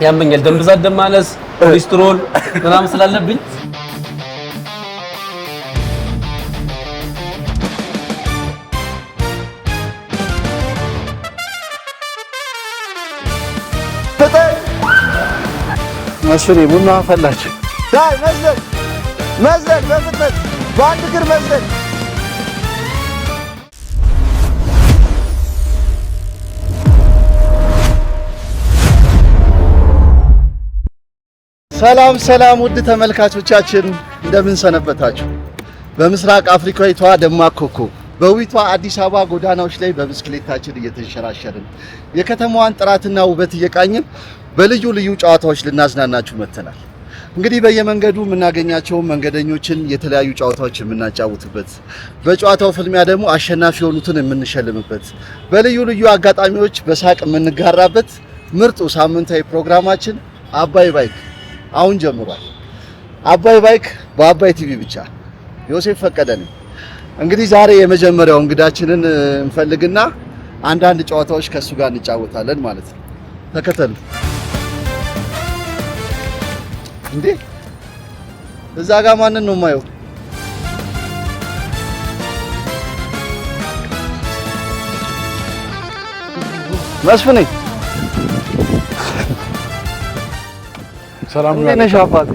ያመኛል። ደም ብዛት፣ ደም ማነስ፣ ኮሌስትሮል ምናምን ስላለብኝ መስፍኔ ቡና ፈላች። ዳይ መዝለል በፍጥነት በአንድ እግር መዝለል። ሰላም ውድ ተመልካቾቻችን እንደምን ሰነበታችሁ? በምስራቅ አፍሪካዊቷ ደማቅ ኮከብ በውቢቷ አዲስ አበባ ጎዳናዎች ላይ በብስክሌታችን እየተንሸራሸርን የከተማዋን ጥራትና ውበት እየቃኘን በልዩ ልዩ ጨዋታዎች ልናዝናናችሁ መጥተናል። እንግዲህ በየመንገዱ የምናገኛቸው መንገደኞችን የተለያዩ ጨዋታዎች የምናጫውትበት፣ በጨዋታው ፍልሚያ ደግሞ አሸናፊ የሆኑትን የምንሸልምበት፣ በልዩ ልዩ አጋጣሚዎች በሳቅ የምንጋራበት ምርጡ ሳምንታዊ ፕሮግራማችን አባይ ባይክ አሁን ጀምሯል። አባይ ባይክ በአባይ ቲቪ ብቻ። ዮሴፍ ፈቀደ ነኝ። እንግዲህ ዛሬ የመጀመሪያው እንግዳችንን እንፈልግና አንዳንድ ጨዋታዎች ከሱ ጋር እንጫወታለን ማለት ነው። ተከተሉ። እንዴ እዛ ጋር ማንን ነው የማየው? መስፍኔ ሰላም ነሽ? አባት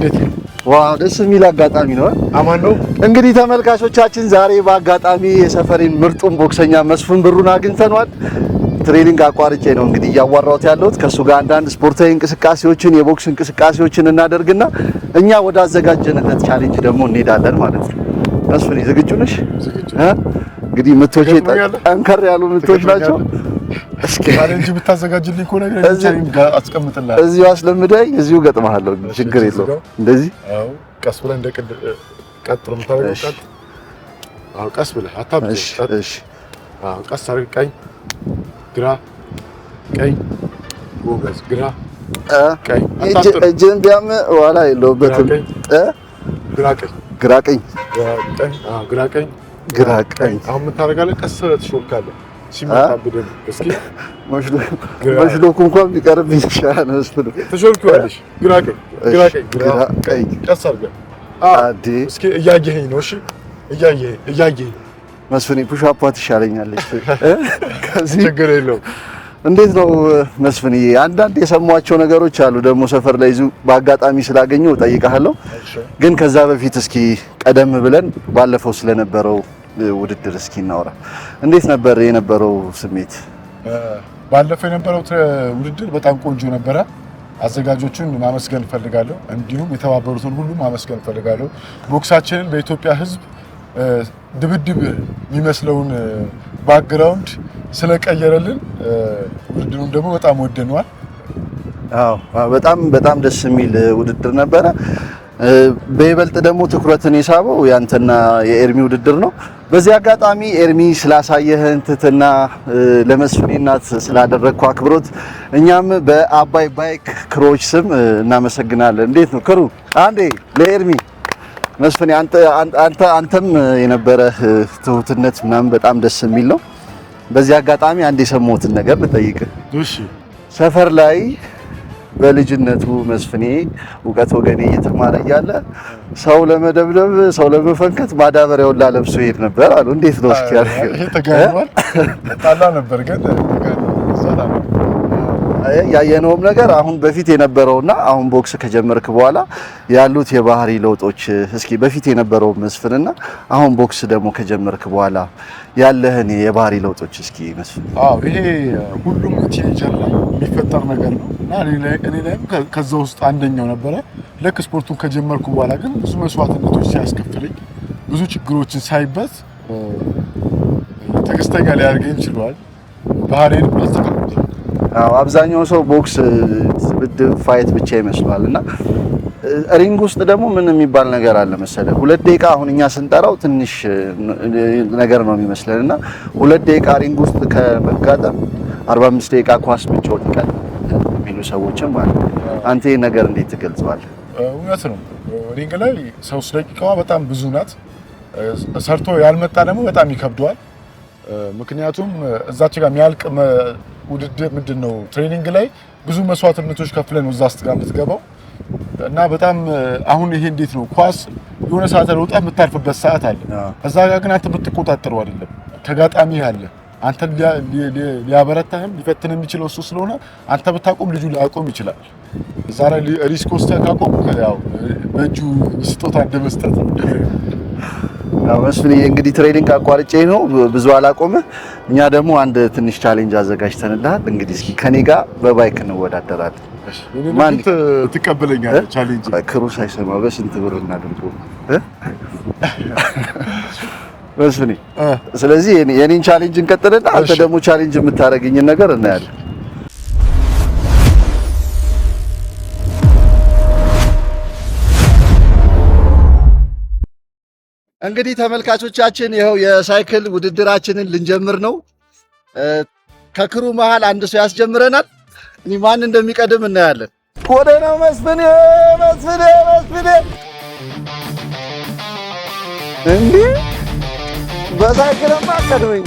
ዋው ደስ የሚል አጋጣሚ ነው። አማን ነው። እንግዲህ ተመልካቾቻችን ዛሬ በአጋጣሚ የሰፈሬን ምርጡን ቦክሰኛ መስፍን ብሩን አግኝተናል። ትሬኒንግ አቋርጬ ነው እንግዲህ እያዋራሁት ያለሁት። ከሱ ጋር አንዳንድ ስፖርታዊ እንቅስቃሴዎችን የቦክስ እንቅስቃሴዎችን እናደርግና እኛ ወደ አዘጋጀንለት ቻሌንጅ ደግሞ እንሄዳለን ማለት ነው። መስፍኔ ዝግጁ ነሽ? እንግዲህ ምቶቼ ጠንከር ያሉ ምቶች ናቸው። እስኪ ቻሌንጅ ብታዘጋጅልኝ ከሆነ ቻሌንጅ ጋር አስቀምጥልሃለሁ። እዚሁ አስለምደኝ፣ እዚሁ ገጥመሃለሁ። ችግር የለውም። እንደዚህ አዎ፣ ቀስ ብለህ እንደ ቀጥሮ የምታደርገው አዎ፣ ቀስ ብለህ አታብዝ። እሺ፣ አዎ፣ ቀስ አድርግ። ቀኝ ግራ ቀኝ፣ ጎበዝ። ግራ ቀኝ። እጅን ቢያም ዋላ የለውበትም። ግራ ቀኝ ግራ ቀኝ ቀኝ። አዎ፣ ግራ ቀኝ ግራ ቀኝ። አሁን ምን ታደርጋለህ? ቀስ ብለህ ትሾልካለህ። ሲመጣብህ ደግሞ እስኪ መሽሎኩ እንኳን ቢቀርብ ይሻላል። መስፍን ትሾልኪዋለሽ። ግራ ቀኝ ግራ ቀኝ ግራ ቀኝ። ቀስ አድርገህ አዲ እስኪ እያየኸኝ ነው? እሺ፣ እያየኸኝ መስፍኔ ፑሽ አፕ ትሻለኛለች። ከዚህ ችግር የለውም። እንዴት ነው መስፍኔ? አንዳንድ የሰሟቸው ነገሮች አሉ ደግሞ ሰፈር ላይ ይዙ በአጋጣሚ ስላገኘው ጠይቃለሁ። ግን ከዛ በፊት እስኪ ቀደም ብለን ባለፈው ስለነበረው ውድድር እስኪ እናውራ። እንዴት ነበር የነበረው ስሜት? ባለፈው የነበረው ውድድር በጣም ቆንጆ ነበረ። አዘጋጆቹን ማመስገን ፈልጋለሁ። እንዲሁም የተባበሩትን ሁሉ ማመስገን ፈልጋለሁ። ቦክሳችንን በኢትዮጵያ ሕዝብ ድብድብ የሚመስለውን ባክግራውንድ ስለቀየረልን ውድድሩን ደግሞ በጣም ወደነዋል። አዎ በጣም ደስ የሚል ውድድር ነበረ። በይበልጥ ደግሞ ትኩረትን የሳበው ያንተና የኤርሚ ውድድር ነው። በዚህ አጋጣሚ ኤርሚ ስላሳየህን ትህትና ለመስፍኔ እናት ስላደረግከው አክብሮት እኛም በአባይ ባይክ ክሮች ስም እናመሰግናለን። እንዴት ነው ክሩ? አንዴ ለኤርሚ መስፍኔ አንተም የነበረህ ትሁትነት ምናምን በጣም ደስ የሚል ነው። በዚህ አጋጣሚ አንድ የሰማሁትን ነገር ልጠይቅህ። እሺ። ሰፈር ላይ በልጅነቱ መስፍኔ እውቀት ወገኔ እየተማረ እያለ ሰው ለመደብደብ ሰው ለመፈንከት ማዳበሪያውን ላለብሶ ይሄድ ነበር አሉ። እንዴት ነው እስኪ ያልከኝ? ይሄ ተጋኗል። ጣላ ነበር ግን ያየነውም ነገር አሁን በፊት የነበረውና አሁን ቦክስ ከጀመርክ በኋላ ያሉት የባህሪ ለውጦች እስኪ በፊት የነበረው መስፍንና አሁን ቦክስ ደግሞ ከጀመርክ በኋላ ያለህን የባህሪ ለውጦች እስኪ መስፍን። አዎ ይሄ ሁሉም ቲኔጀር ላይ የሚፈጠር ነገር ነው እና እኔ ላይም ከዛ ውስጥ አንደኛው ነበረ። ልክ ስፖርቱን ከጀመርኩ በኋላ ግን ብዙ መስዋዕትነቶች ሲያስከፍለኝ ብዙ ችግሮችን ሳይበት ትዕግስተኛ ሊያደርገኝ ችሏል። ባህሪን ማስተካከል አብዛኛው ሰው ቦክስ ድብድብ ፋይት ብቻ ይመስላል እና ሪንግ ውስጥ ደግሞ ምን የሚባል ነገር አለ መሰለህ? 2 ደቂቃ አሁን እኛ ስንጠራው ትንሽ ነገር ነው የሚመስለንና 2 ደቂቃ ሪንግ ውስጥ ከመጋጠም 45 ደቂቃ ኳስ መጫወት ይቀላል የሚሉ ሰዎችም አሉ። አንተ ይሄ ነገር እንዴት ትገልጸዋለህ? እውነት ነው። ሪንግ ላይ 3 ደቂቃዋ በጣም ብዙ ናት። ሰርቶ ያልመጣ ደግሞ በጣም ይከብደዋል። ምክንያቱም እዛች ጋር የሚያልቅ ውድድር ምንድነው ትሬኒንግ ላይ ብዙ መስዋዕትነቶች ከፍለን ነው እዛ ውስጥ ጋር የምትገባው እና በጣም አሁን ይሄ እንዴት ነው ኳስ የሆነ ሰዓት ላይ ወጣ የምታርፍበት ሰዓት አለ። እዛ ጋር ግን አንተ የምትቆጣጠረው አይደለም ተጋጣሚ አለ። አንተ ሊያበረታህም ሊፈትንም የሚችለው እሱ ስለሆነ አንተ ብታቆም ልጁ ሊያቆም ይችላል። እዛ ላይ ሪስክ ወስደህ ካቆም ያው በእጁ ስጦታ እንደመስጠት ነው። መስፍን እንግዲህ ትሬኒንግ አቋርጬ ነው ብዙ አላቆመ። እኛ ደግሞ አንድ ትንሽ ቻሌንጅ አዘጋጅተንልሃል። እንግዲህ እስኪ ከኔ ጋር በባይክ እንወዳደራለን። ማን ትቀበለኛለህ? ቻሌንጅ ክሩ ሳይሰማ በስንት ብር እናድርገው መስፍን? ስለዚህ የኔን ቻሌንጅ እንቀጥልና አንተ ደግሞ ቻሌንጅ የምታረግኝን ነገር እናያለን። እንግዲህ ተመልካቾቻችን ይኸው የሳይክል ውድድራችንን ልንጀምር ነው። ከክሩ መሃል አንድ ሰው ያስጀምረናል። እኔ ማን እንደሚቀድም እናያለን። ወደ ነው መስፍን እንዴ በሳይክልማ ቀድመኝ።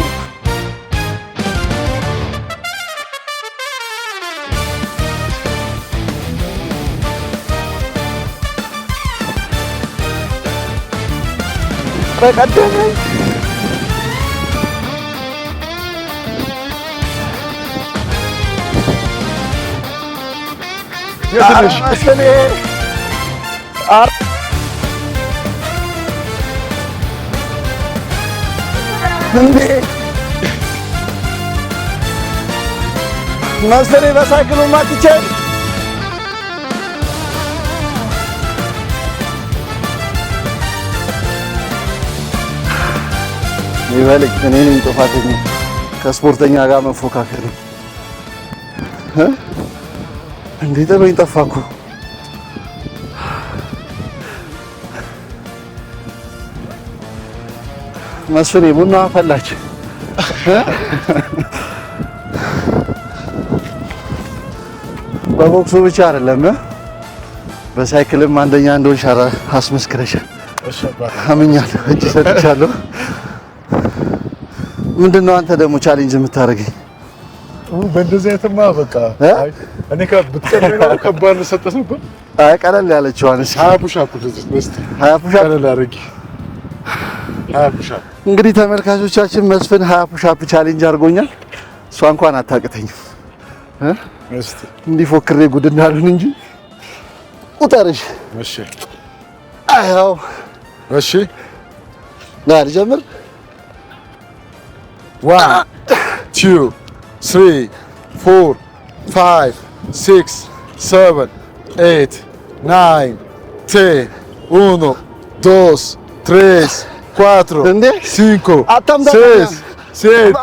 በቀደመኝ የትንሽ መስፍን እንዴ መስፍን በሳይክሉ ማትቻል ይበልጥ እኔ ነኝ ጥፋተኛ። ከስፖርተኛ ጋር መፎካከር እንዴ ጠበኝ ጠፋኩ። መስፍን ቡና ፈላች። በቦክሱ ብቻ አይደለም በሳይክልም አንደኛ እንደሆንሽ አስመስክረሻል። አምኛለሁ፣ እጅ ሰጥቻለሁ። ምንድነው አንተ ደግሞ ቻሌንጅ የምታደርገኝ? በእንደዚህ አይተማ በቃ እኔ ብትቀበል ነው ከባድ ሰጠህ ነበር። አይ ቀለል ያለችው አንስ 20 ፑሽ አፕ ለዚህ መስት 20 ፑሽ አፕ አድርጊ 20 ፑሽ አፕ። እንግዲህ ተመልካቾቻችን መስፍን 20 ፑሽ አፕ ቻሌንጅ አድርጎኛል። እሷ እንኳን አታቅተኝም እስቲ እንዲፎክሬ ጉድ እንዳሉን እንጂ ቁጠርሽ። እሺ አያው እሺ ዳር ጀምር 1 2 3 4 5 6 7 8 9 10 1 2 3 4 እንዴ 5 6 7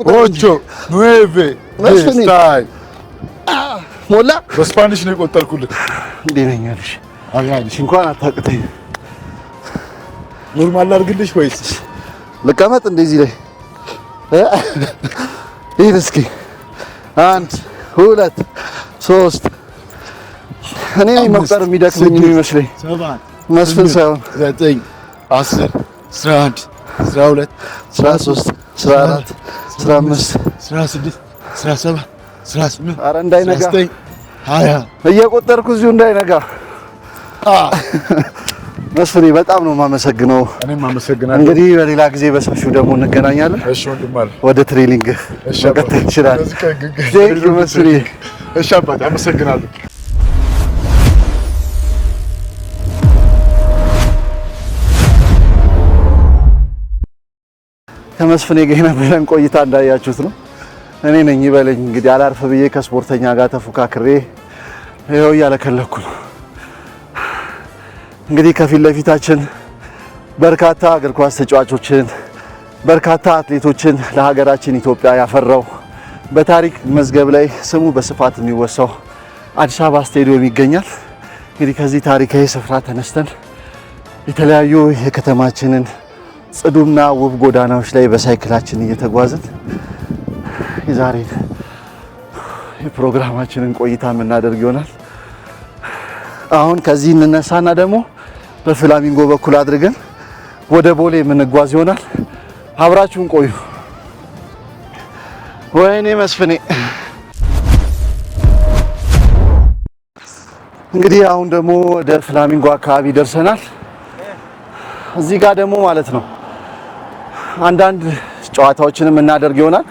8 9 10 ሞላ በስፓኒሽ ነው የቆጠርኩልህ። እንዴ ነኝ አልሽ? አያልሽ እንኳን አታቅተኝ። ኖርማል አድርግልሽ ወይስ ልቀመጥ እንደዚህ ላይ ይሄን እስኪ 1 2 3 እኔ መቁጠር የሚደክመኝ የሚመስለኝ 7 መስፍን ሳይሆን 9 10 11 12 13 14 15 16 17 18 ኧረ እንዳይነጋ 20 እየቆጠርኩ እዚሁ እንዳይነጋ። መስፍኔ በጣም ነው የማመሰግነው። እኔም አመሰግናለሁ። እንግዲህ በሌላ ጊዜ በሰፊው ደግሞ እንገናኛለን። እሺ ወንድም አለ ወደ ትሬኒንግ መቀጠል እንችላለን። መስፍኔ እሺ አባቴ አመሰግናለሁ። ከመስፍኔ ጋር የነበረን ቆይታ እንዳያችሁት ነው። እኔ ነኝ ይበለኝ እንግዲህ አላርፍ ብዬ ከስፖርተኛ ጋር ተፎካክሬ ይኸው እያለከለኩ ነው። እንግዲህ ከፊት ለፊታችን በርካታ እግር ኳስ ተጫዋቾችን በርካታ አትሌቶችን ለሀገራችን ኢትዮጵያ ያፈራው በታሪክ መዝገብ ላይ ስሙ በስፋት የሚወሳው አዲስ አበባ ስቴዲየም ይገኛል። እንግዲህ ከዚህ ታሪካዊ ስፍራ ተነስተን የተለያዩ የከተማችንን ጽዱና ውብ ጎዳናዎች ላይ በሳይክላችን እየተጓዝን የዛሬ የፕሮግራማችንን ቆይታ የምናደርግ ይሆናል። አሁን ከዚህ እንነሳና ደግሞ በፍላሚንጎ በኩል አድርገን ወደ ቦሌ የምንጓዝ ይሆናል። አብራችሁን ቆዩ። ወይኔ መስፍኔ። እንግዲህ አሁን ደግሞ ወደ ፍላሚንጎ አካባቢ ደርሰናል። እዚህ ጋር ደግሞ ማለት ነው አንዳንድ ጨዋታዎችንም እናደርግ ይሆናል።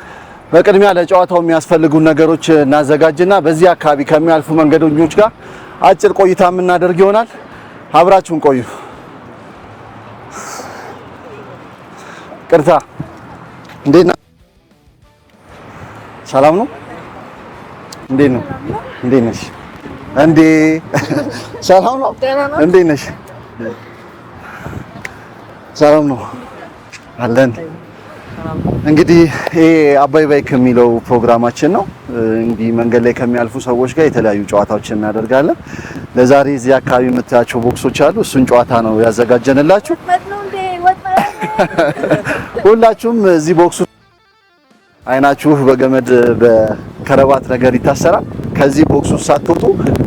በቅድሚያ ለጨዋታው የሚያስፈልጉ ነገሮች እናዘጋጅና በዚህ አካባቢ ከሚያልፉ መንገደኞች ጋር አጭር ቆይታ የምናደርግ ይሆናል። አብራችሁን ቆዩ። ቅርታ እንዴት ነህ? ሰላም ነው? እንዴት ነው? እንዴት ነሽ? እንዴ ሰላም ነው? እንዴት ነሽ? ሰላም ነው አለን። እንግዲህ ይሄ አባይ ባይክ የሚለው ፕሮግራማችን ነው። እንግዲህ መንገድ ላይ ከሚያልፉ ሰዎች ጋር የተለያዩ ጨዋታዎችን እናደርጋለን። ለዛሬ እዚህ አካባቢ የምታያቸው ቦክሶች አሉ። እሱን ጨዋታ ነው ያዘጋጀንላችሁ። ሁላችሁም እዚህ ቦክሱ አይናችሁ በገመድ በከረባት ነገር ይታሰራል። ከዚህ ቦክሱ ሳትወጡ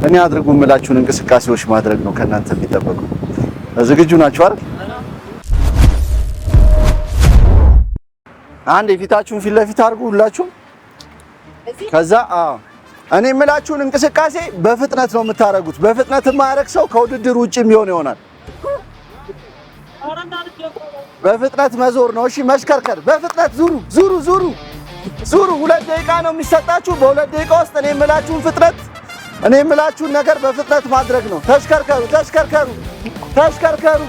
እኔ አድርጉ የምላችሁን እንቅስቃሴዎች ማድረግ ነው ከእናንተ የሚጠበቀው። ዝግጁ ናችሁ አይደል? አንድ የፊታችሁን ፊት ለፊት አድርጉ ሁላችሁም። ከዛ እኔ የምላችሁን እንቅስቃሴ በፍጥነት ነው የምታደርጉት። በፍጥነት የማያደርግ ሰው ከውድድር ውጭ የሚሆን ይሆናል። በፍጥነት መዞር ነው። እሺ መሽከርከር፣ በፍጥነት ዙሩ ዙሩ ዙሩ ዙሩ። 2 ደቂቃ ነው የሚሰጣችሁ። በ2 ደቂቃ ውስጥ እኔ የምላችሁን ፍጥነት እኔ የምላችሁን ነገር በፍጥነት ማድረግ ነው። ተሽከርከሩ ተሽከርከሩ ተሽከርከሩ።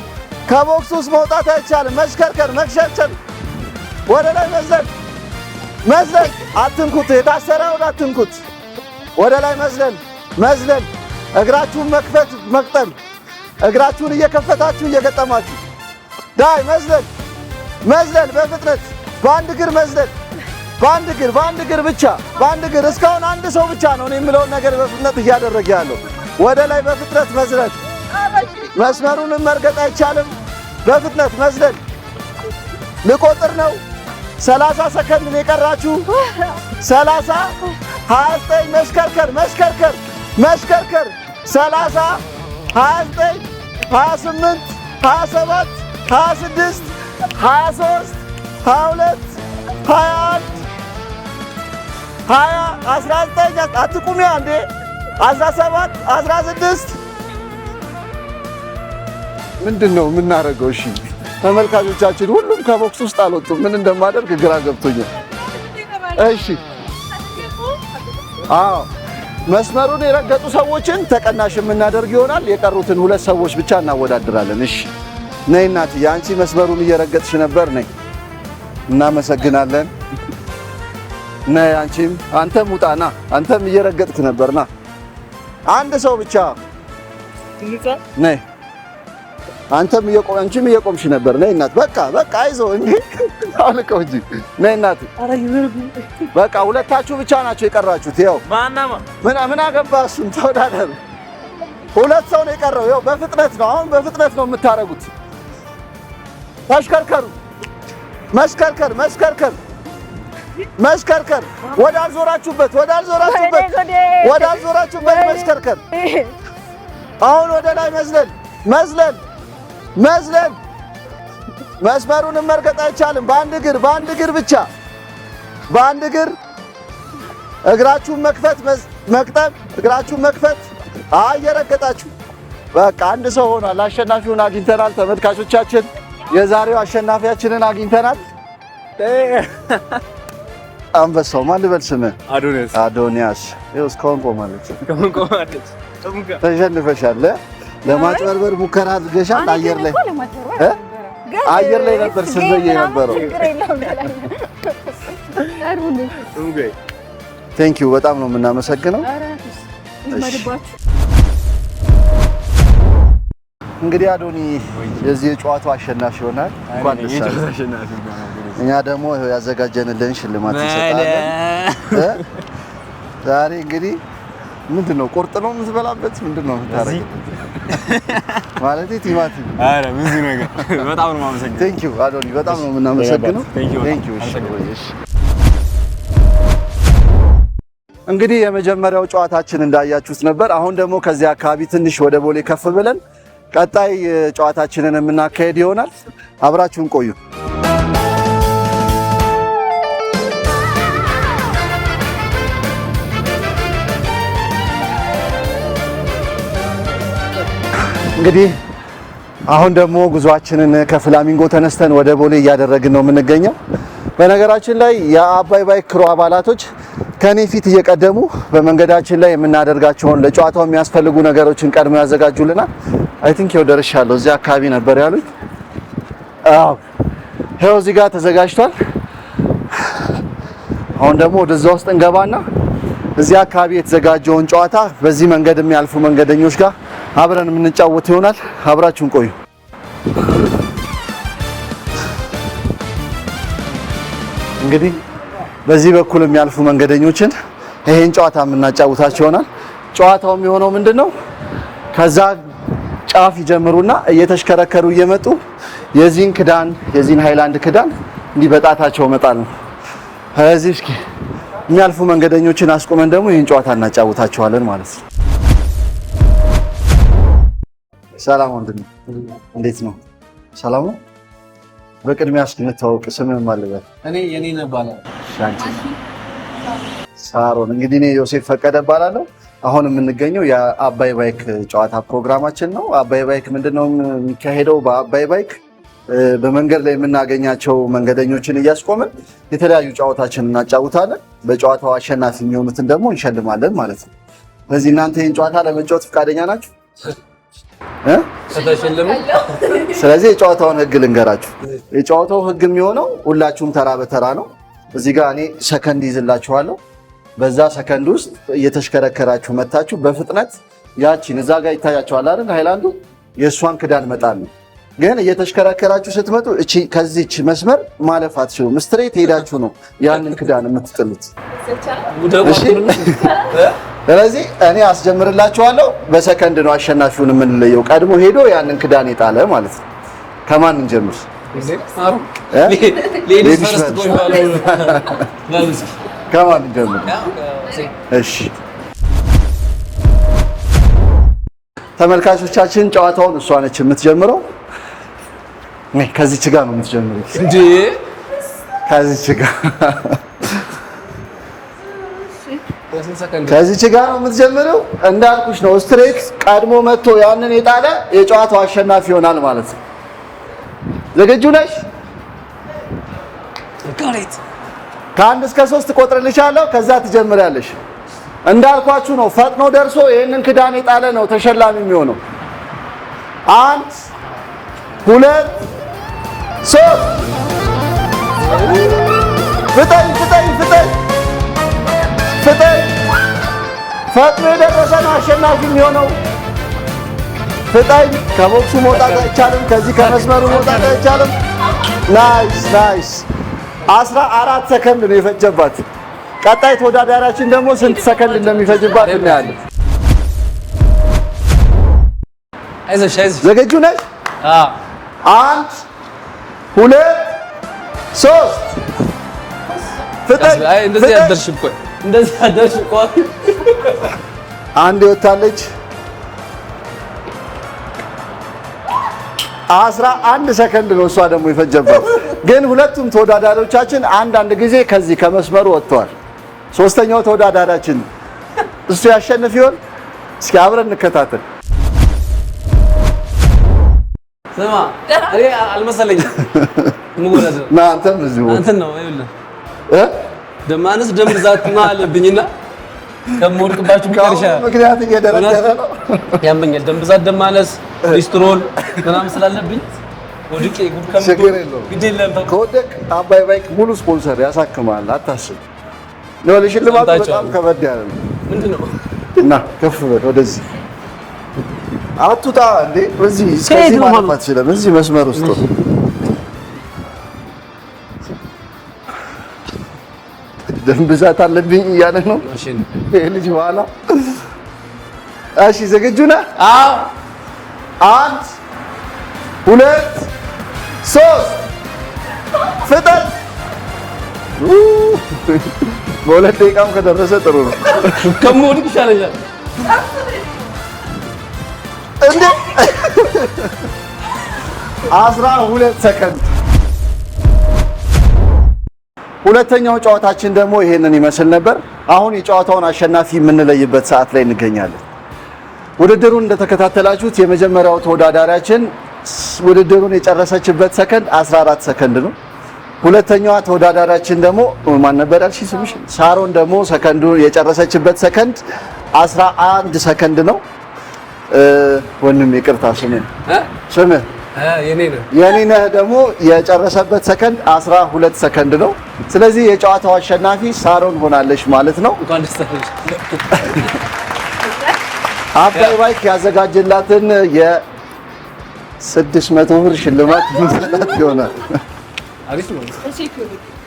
ከቦክስ ውስጥ መውጣት አይቻልም። መሽከርከር መክሸርቸር፣ ወደ ላይ መዝለል መዝለል። አትንኩት፣ የታሰረውን አትንኩት። ወደ ላይ መዝለል መዝለል። እግራችሁን መክፈት መቅጠም። እግራችሁን እየከፈታችሁ እየገጠማችሁ ዳይ መዝለል መዝለል። በፍጥነት በአንድ እግር መዝለል። በአንድ እግር ብቻ በአንድ እግር። እስካሁን አንድ ሰው ብቻ ነው እኔ የምለውን ነገር በፍጥነት እያደረገ ያለው። ወደ ላይ በፍጥነት መዝለል። መስመሩንም መርገጥ አይቻልም። በፍጥነት መዝለል። ልቆጥር ነው። 30 ሰከንድ ነው የቀራችሁ። 30 29 መሽከርከር መሽከርከር መሽከርከር 30 29 28 27 26 23 22 21 20 19 አትቁሚያ እንዴ 17 16 ምንድነው የምናደርገው? እሺ ተመልካቾቻችን ሁሉም ከቦክስ ውስጥ አልወጡም። ምን እንደማደርግ ግራ ገብቶኛል። እሺ መስመሩን የረገጡ ሰዎችን ተቀናሽ የምናደርግ ይሆናል። የቀሩትን 2 ሰዎች ብቻ እናወዳድራለን። እሺ ነይ እናትዬ፣ አንቺ መስመሩን እየረገጥሽ ነበር። ነይ። እናመሰግናለን። ነይ አንተም ውጣና፣ አንተም እየረገጥክ ነበርና አንድ ሰው ብቻ ነይ። አንቺም እየቆምሽ ነበር። ነይ እናት። በቃ አይዞህ እንዴ አልከው እንጂ ነይ እናት። በቃ 2ታችሁ ብቻ ናችሁ የቀራችሁት። ይኸው ምን አገባህ እሱን ተወዳደር። 2 ሰው ነው የቀረው። ይኸው በፍጥነት ነው። አሁን በፍጥነት ነው የምታረጉት። ተሽከርከሩ መሽከርከር መሽከርከር መሽከርከር። ወዳልዞራችሁበት መሽከርከር። አሁን ወደ ላይ መዝለል መዝለል መዝለል። መስመሩንም መርገጥ አይቻልም። በአንድ እግር ብቻ በአንድ እግር። እግራችሁን መክፈት መቅጠም፣ እግራችሁን መክፈት። እየረገጣችሁ በቃ አንድ ሰው ሆኗል። አሸናፊውን አግኝተናል ተመልካቾቻችን። የዛሬው አሸናፊያችንን አግኝተናል። አንበሳው ማን ልበል ስምህ? አዶኒያስ። ይኸው እስካሁን ቆማለች። ተሸንፈሻል። ለማጭበርበር ሙከራ አድርገሻል። አየር ላይ ነበር ስትዘይ የነበረው። ቴንክ ዩ በጣም ነው የምናመሰግነው። እንግዲህ አዶኒ የዚህ የጨዋታው አሸናፊ ይሆናል። እንኳን ደስ አለህ። እኛ ደግሞ ያዘጋጀንልን ሽልማት እንሰጣለን። ዛሬ እንግዲህ ምንድነው ቁርጥ ነው የምትበላበት? ምንድነው የምታረገው? ማለት ቲማቲም። አረ ብዙ ነገር። በጣም ነው የማመሰግነው። ቴንክ ዩ አዶኒ በጣም ነው የምናመሰግነው። ቴንክ ዩ። እሺ እንግዲህ የመጀመሪያው ጨዋታችን እንዳያችሁት ነበር። አሁን ደግሞ ከዚህ አካባቢ ትንሽ ወደ ቦሌ ከፍ ብለን ቀጣይ ጨዋታችንን የምናካሄድ ይሆናል። አብራችሁን ቆዩ። እንግዲህ አሁን ደግሞ ጉዟችንን ከፍላሚንጎ ተነስተን ወደ ቦሌ እያደረግን ነው የምንገኘው። በነገራችን ላይ የአባይ ባይክ ክሩ አባላቶች ከኔ ፊት እየቀደሙ በመንገዳችን ላይ የምናደርጋቸውን ለጨዋታው የሚያስፈልጉ ነገሮችን ቀድመው ያዘጋጁልናል። አይ ቲንክ ይኸው ደርሻለሁ። እዚህ አካባቢ ነበር ያሉኝ። አዎ ይኸው እዚህ ጋር ተዘጋጅቷል። አሁን ደግሞ ወደዛ ውስጥ እንገባና እዚህ አካባቢ የተዘጋጀውን ጨዋታ በዚህ መንገድ የሚያልፉ መንገደኞች ጋር አብረን የምንጫወት ይሆናል። አብራችሁን ቆዩ። እንግዲህ በዚህ በኩል የሚያልፉ መንገደኞችን ይሄን ጨዋታ የምናጫውታቸው ይሆናል። ጨዋታው የሚሆነው ምንድነው? ከዛ ጫፍ ይጀምሩና እየተሽከረከሩ እየመጡ የዚህን ሃይላንድ ክዳን እንዲህ በጣታቸው መጣል ነው። እዚህ እስኪ የሚያልፉ መንገደኞችን አስቆመን ደግሞ ይሄን ጨዋታ እናጫውታቸዋለን ማለት ነው። ሰላም ወንድም፣ እንዴት ነው? ሰላም ነው። በቅድሚያ እስኪ እንተዋወቅ። ስምህ ማን ልበል? እኔ የኔን እባላለሁ። ሻንቺ ሳሮን። እንግዲህ እኔ ዮሴፍ ፈቀደ እባላለሁ። አሁን የምንገኘው የአባይ ባይክ ጨዋታ ፕሮግራማችን ነው። አባይ ባይክ ምንድነው የሚካሄደው? በአባይ ባይክ በመንገድ ላይ የምናገኛቸው መንገደኞችን እያስቆምን የተለያዩ ጨዋታችን እናጫውታለን። በጨዋታው አሸናፊ የሚሆኑትን ደግሞ እንሸልማለን ማለት ነው። ስለዚህ እናንተ ይህን ጨዋታ ለመጫወት ፈቃደኛ ናችሁ? ስለዚህ የጨዋታውን ህግ ልንገራችሁ። የጨዋታው ህግ የሚሆነው ሁላችሁም ተራ በተራ ነው። እዚህ ጋር እኔ ሰከንድ ይዝላችኋለሁ። በዛ ሰከንድ ውስጥ እየተሽከረከራችሁ መታችሁ በፍጥነት ያቺን እዛ ጋር ይታያችኋል አይደል? ሃይላንዱ የእሷን ክዳን መጣል ነው። ግን እየተሽከረከራችሁ ስትመጡ ከዚች መስመር ማለፍ አትችሉም። ስትሬት ሄዳችሁ ነው ያንን ክዳን የምትጥሉት። ስለዚህ እኔ አስጀምርላችኋለሁ። በሰከንድ ነው አሸናፊውን የምንለየው። ቀድሞ ሄዶ ያንን ክዳን የጣለ ማለት ነው። ከማን እንጀምር? ከማን እንጀምር? እሺ ተመልካቾቻችን፣ ጨዋታውን እሷ ነች የምትጀምረው። ከዚች ጋር ነው የምትጀምረው እንዴ? ከዚች ጋር ነው የምትጀምረው። እንዳልኩሽ ነው። ስትሬት ቀድሞ መጥቶ ያንን የጣለ የጨዋታው አሸናፊ ይሆናል ማለት ነው። ዝግጁ ነሽ? ከአንድ እስከ 3 ቆጥርልሻለሁ። ከዛ ትጀምሪያለሽ። እንዳልኳችሁ ነው። ፈጥኖ ደርሶ ይሄንን ክዳን የጣለ ነው ተሸላሚ የሚሆነው። 1 2 3 ፍጠኝ ፍጠኝ ፍጠኝ ፍጠኝ። ፈጥኖ የደረሰ ነው አሸናፊ የሚሆነው። ፍጠኝ። ከቦክሱ መውጣት አይቻልም። ከዚህ ከመስመሩ መውጣት አይቻልም። ናይስ ናይስ። 14 ሰከንድ ነው የፈጀባት። ቀጣይ ተወዳዳሪያችን ደግሞ ስንት ሰከንድ እንደሚፈጅባት እናያለን። አይዞሽ አይዞሽ። ዝግጁ ነሽ? 1 2 3 ፍጠኝ። እንደዚህ አደርሽም። ቆይ እንደዚህ አደርሽም። ቆይ አንድ ወጣለች። 11 ሰከንድ ነው እሷ ደግሞ የፈጀባት። ግን ሁለቱም ተወዳዳሪዎቻችን አንድ ጊዜ ከዚህ ከመስመሩ ወጥተዋል። ሶስተኛው ተወዳዳሪያችን እሱ ያሸንፍ ይሆን? እስኪ አብረን እንከታተል። ስማ እኔ አልመሰለኝም። ና አንተም እዚሁ አንተን ነው ይኸውልህ ደማንስ ደም ብዛት አለብኝና ከምወድቅባችሁ ምክንያት እየደረደረ ነው። ያመኛል። ደም ብዛት፣ ደም ማነስ፣ ኮሌስትሮል ምናምን ስላለብኝ ወድቄ ጉድ ከምትል ከወደቅ አባይ ባይክ ሙሉ ስፖንሰር ያሳክማል። አታስብ። ነው ለሽልማቱ በጣም ከበድ ያለ ነው። ምንድነው? እና ከፍ በል ወደዚህ አትውጣ እንዴ! በዚህ እስከዚህ ማለት አትችልም። እዚህ መስመር ውስጥ ነው። ደም ብዛት አለብኝ እያለ ነው ይሄ ልጅ በኋላ። እሺ ዝግጁ ነህ? አዎ። 1 2 3 ፍጠን። በሁለት ደቂቃም ከደረሰ ጥሩ ነው። ከምወድቅ ይሻለኛል እንዴ! 12 ሰከንድ። ሁለተኛው ጨዋታችን ደግሞ ይሄንን ይመስል ነበር። አሁን የጨዋታውን አሸናፊ የምንለይበት ሰዓት ላይ እንገኛለን። ውድድሩን እንደተከታተላችሁት የመጀመሪያው ተወዳዳሪያችን ውድድሩን የጨረሰችበት ሰከንድ 14 ሰከንድ ነው። ሁለተኛዋ ተወዳዳሪያችን ደግሞ ማን ነበር ያልሽ ስምሽ? ሳሮን ደግሞ ሰከንዱን የጨረሰችበት ሰከንድ 11 ሰከንድ ነው። ወንድም ይቅርታ ስምህ የኔነህ ደግሞ የጨረሰበት ሰከንድ 12 ሰከንድ ነው። ስለዚህ የጨዋታው አሸናፊ ሳሮን ሆናለች ማለት ነው። አባይ ባይክ ያዘጋጀላትን የ600 ብር ሽልማት መስጠት ይሆናል።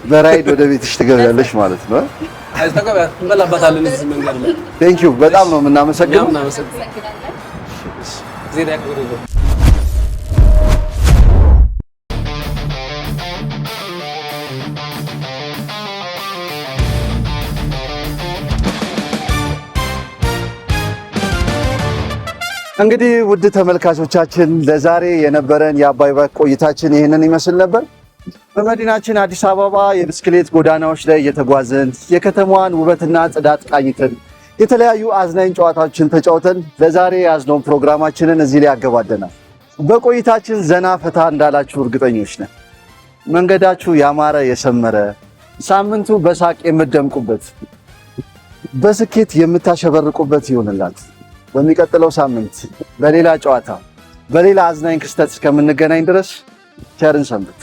በራይድ ወደ ቤትሽ ትገቢያለሽ ማለት ነው። ቴንክ ዩ በጣም ነው የምናመሰግነው። እንግዲህ ውድ ተመልካቾቻችን ለዛሬ የነበረን የአባይ ባይክ ቆይታችን ይህንን ይመስል ነበር። በመዲናችን አዲስ አበባ የብስክሌት ጎዳናዎች ላይ እየተጓዝን የከተማዋን ውበትና ጽዳት ቃኝተን የተለያዩ አዝናኝ ጨዋታዎችን ተጫውተን ለዛሬ ያዝነውን ፕሮግራማችንን እዚህ ላይ ያገባደናል። በቆይታችን ዘና ፈታ እንዳላችሁ እርግጠኞች ነን። መንገዳችሁ ያማረ የሰመረ፣ ሳምንቱ በሳቅ የምትደምቁበት፣ በስኬት የምታሸበርቁበት ይሆንላችሁ። በሚቀጥለው ሳምንት በሌላ ጨዋታ በሌላ አዝናኝ ክስተት እስከምንገናኝ ድረስ ቸርን ሰንብት።